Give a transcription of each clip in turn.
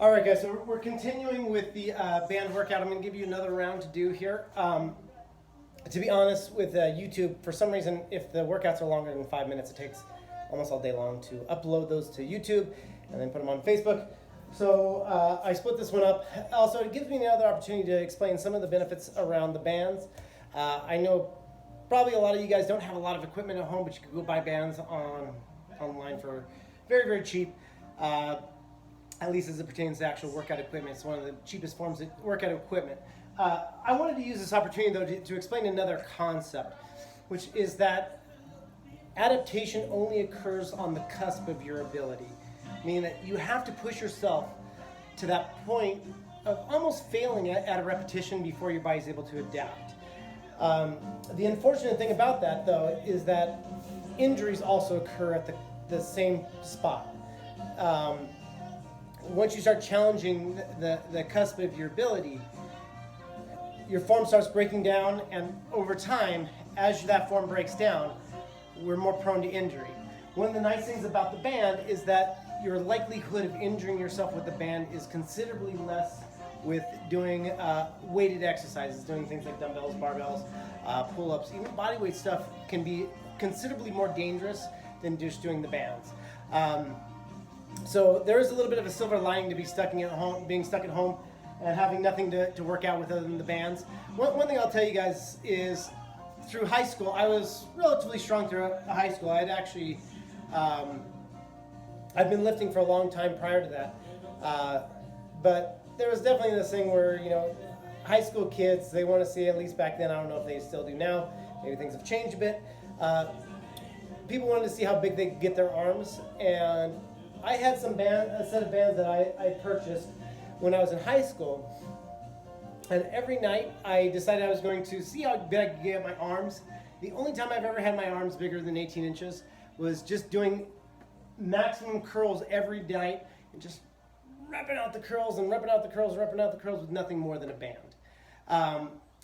All right, guys, so we're continuing with the band workout. I'm going to give you another round to do here. To be honest, with YouTube, for some reason, if the workouts are longer than 5 minutes, it takes almost all day long to upload those to YouTube and then put them on Facebook. So I split this one up. Also, it gives me another opportunity to explain some of the benefits around the bands. I know probably a lot of you guys don't have a lot of equipment at home, but you can go buy bands online for very, very cheap. At least as it pertains to actual workout equipment. It's one of the cheapest forms of workout equipment. I wanted to use this opportunity, though, to explain another concept, which is that adaptation only occurs on the cusp of your ability, meaning that you have to push yourself to that point of almost failing at a repetition before your body's able to adapt. The unfortunate thing about that, though, is that injuries also occur at the same spot. Once you start challenging the cusp of your ability, your form starts breaking down, and over time, as that form breaks down, we're more prone to injury. One of the nice things about the band is that your likelihood of injuring yourself with the band is considerably less with doing weighted exercises, doing things like dumbbells, barbells, pull-ups. Even bodyweight stuff can be considerably more dangerous than just doing the bands. So there is a little bit of a silver lining to being stuck at home and having nothing to work out with other than the bands. One thing I'll tell you guys is through high school, I was relatively strong through high school. I'd actually, I'd been lifting for a long time prior to that. But there was definitely this thing where, high school kids, they want to see, at least back then, I don't know if they still do now, maybe things have changed a bit. People wanted to see how big they could get their arms, and I had a set of bands that I purchased when I was in high school, and every night I decided I was going to see how big I could get my arms. The only time I've ever had my arms bigger than 18 inches was just doing maximum curls every night and just repping out the curls and repping out the curls, repping out the curls with nothing more than a band.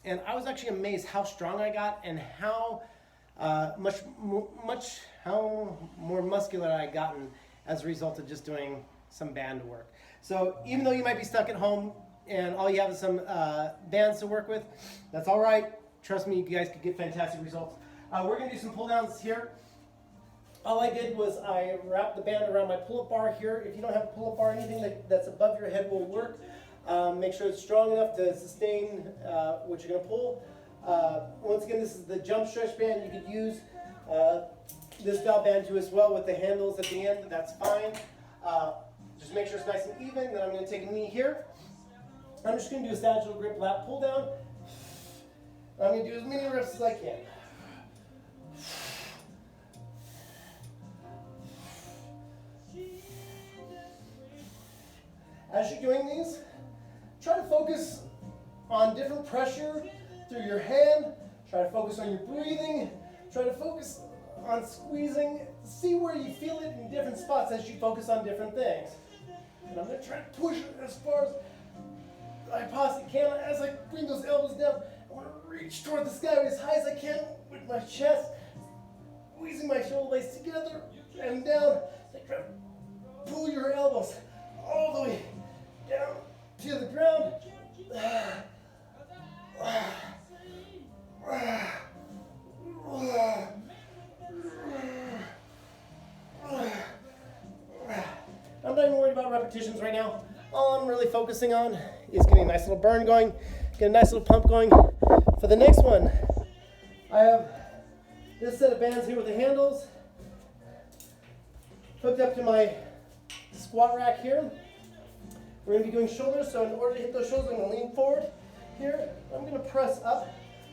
And I was actually amazed how strong I got and how how more muscular I had gotten as a result of just doing some band work. So even though you might be stuck at home and all you have is some bands to work with, that's all right. Trust me, you guys could get fantastic results. We're going to do some pull downs here. All I did was I wrapped the band around my pull-up bar here. If you don't have a pull-up bar, anything that's above your head will work. Make sure it's strong enough to sustain what you're going to pull. Once again, this is the jump stretch band. You could use this style band too as well with the handles at the end. That's fine. Just make sure it's nice and even. Then I'm going to take a knee here. I'm just going to do a sagittal grip lat pull down. I'm going to do as many reps as I can. As you're doing these, try to focus on different pressure through your hand. Try to focus on your breathing. Try to focus on squeezing. See where you feel it in different spots as you focus on different things. And I'm going to try to push it as far as I possibly can. As I bring those elbows down, I want to reach toward the sky as high as I can with my chest, squeezing my shoulder blades together and down. Try to pull your elbows all the way down to the ground. I'm not even worried about repetitions right now. All I'm really focusing on is getting a nice little burn going, get a nice little pump going. For the next one, I have this set of bands here with the handles hooked up to my squat rack here. We're going to be doing shoulders, so in order to hit those shoulders, I'm going to lean forward here. I'm going to press up,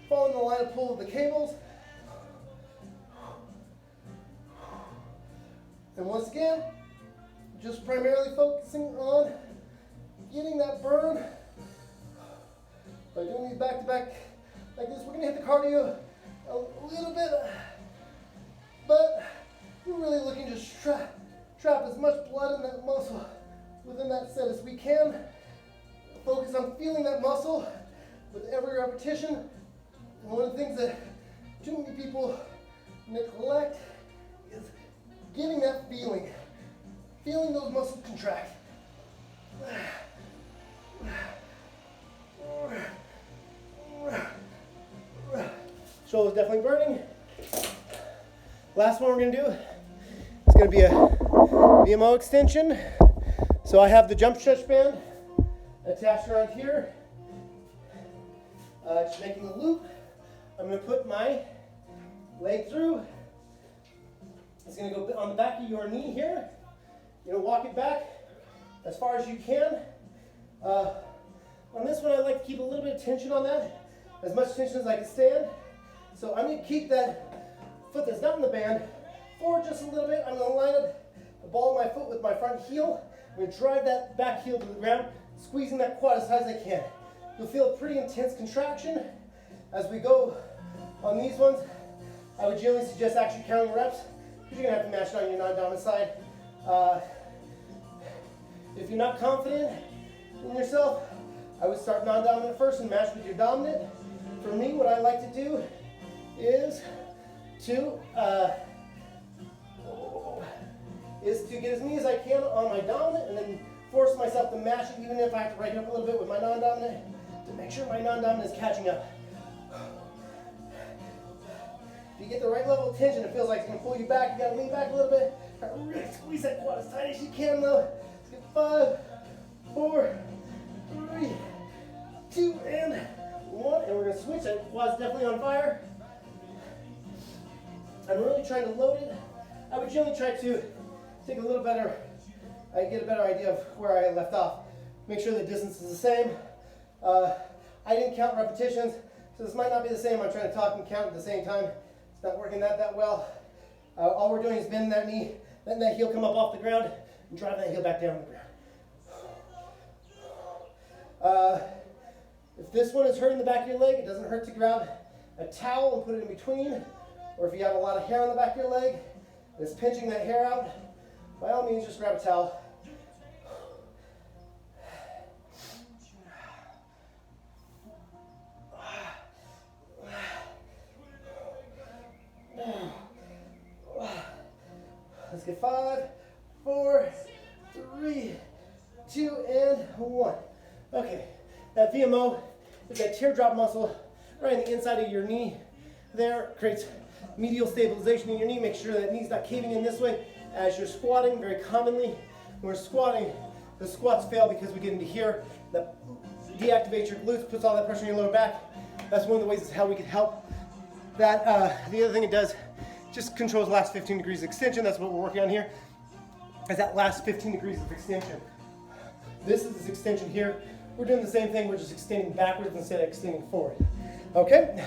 following the line of pull of the cables. And once again, just primarily focusing on getting that burn by doing these back to back like this. We're going to hit the cardio a little bit, but we're really looking to trap as much blood in that muscle within that set as we can. Focus on feeling that muscle with every repetition. And one of the things that too many people neglect is getting that feeling those muscles contract. Shoulder's definitely burning. Last one we're gonna do is gonna be a VMO extension. So I have the jump stretch band attached around here. Just making a loop. I'm gonna put my leg through. It's gonna go on the back of your knee here. You're gonna walk it back as far as you can. On this one, I like to keep a little bit of tension on that, as much tension as I can stand. So I'm gonna keep that foot that's not in the band forward just a little bit. I'm gonna line up the ball of my foot with my front heel. I'm gonna drive that back heel to the ground, squeezing that quad as hard as I can. You'll feel a pretty intense contraction as we go on these ones. I would generally suggest actually counting reps, because you're gonna have to match it on your non-dominant side. If you're not confident in yourself, I would start non-dominant first and match with your dominant. For me, what I like to do is to get as many as I can on my dominant and then force myself to match it, even if I have to break it up a little bit with my non-dominant, to make sure my non-dominant is catching up. If you get the right level of tension, it feels like it's going to pull you back. You got to lean back a little bit. Try to really squeeze that quad as tight as you can, though. Let's get 5, 4, 3, 2, and 1. And we're going to switch. That quad's definitely on fire. I'm really trying to load it. I would generally try to take a little better, get a better idea of where I left off. Make sure the distance is the same. I didn't count repetitions, so this might not be the same. I'm trying to talk and count at the same time. It's not working that well. All we're doing is bending that knee, letting that heel come up off the ground, and driving that heel back down on the ground. If this one is hurting the back of your leg, it doesn't hurt to grab a towel and put it in between. Or if you have a lot of hair on the back of your leg, and it's pinching that hair out, by all means, just grab a towel. Let's get 5, 4, 3, 2, and 1. Okay, that VMO is that teardrop muscle right in the inside of your knee. There creates medial stabilization in your knee. Make sure that knee's not caving in this way as you're squatting. Very commonly, when we're squatting, the squats fail because we get into here. That deactivates your glutes, puts all that pressure on your lower back. That's one of the ways how we can help that. The other thing it does, just controls the last 15 degrees of extension. That's what we're working on here, is that last 15 degrees of extension. This is this extension here. We're doing the same thing. We're just extending backwards instead of extending forward. Okay?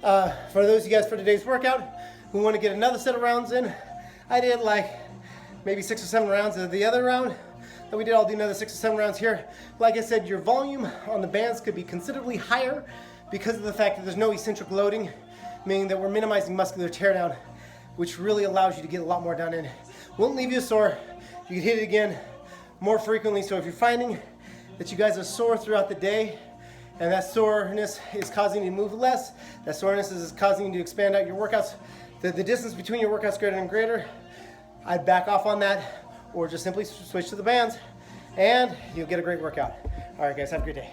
For those of you guys for today's workout who want to get another set of rounds in, I did like maybe 6 or 7 rounds of the other round that we did. I'll do another 6 or 7 rounds here. Like I said, your volume on the bands could be considerably higher because of the fact that there's no eccentric loading, meaning that we're minimizing muscular teardown, which really allows you to get a lot more done in. Won't leave you sore. You can hit it again more frequently. So if you're finding that you guys are sore throughout the day, and that soreness is causing you to move less, that soreness is causing you to expand out your workouts, the distance between your workouts greater and greater, I'd back off on that, or just simply switch to the bands, and you'll get a great workout. All right, guys, have a great day.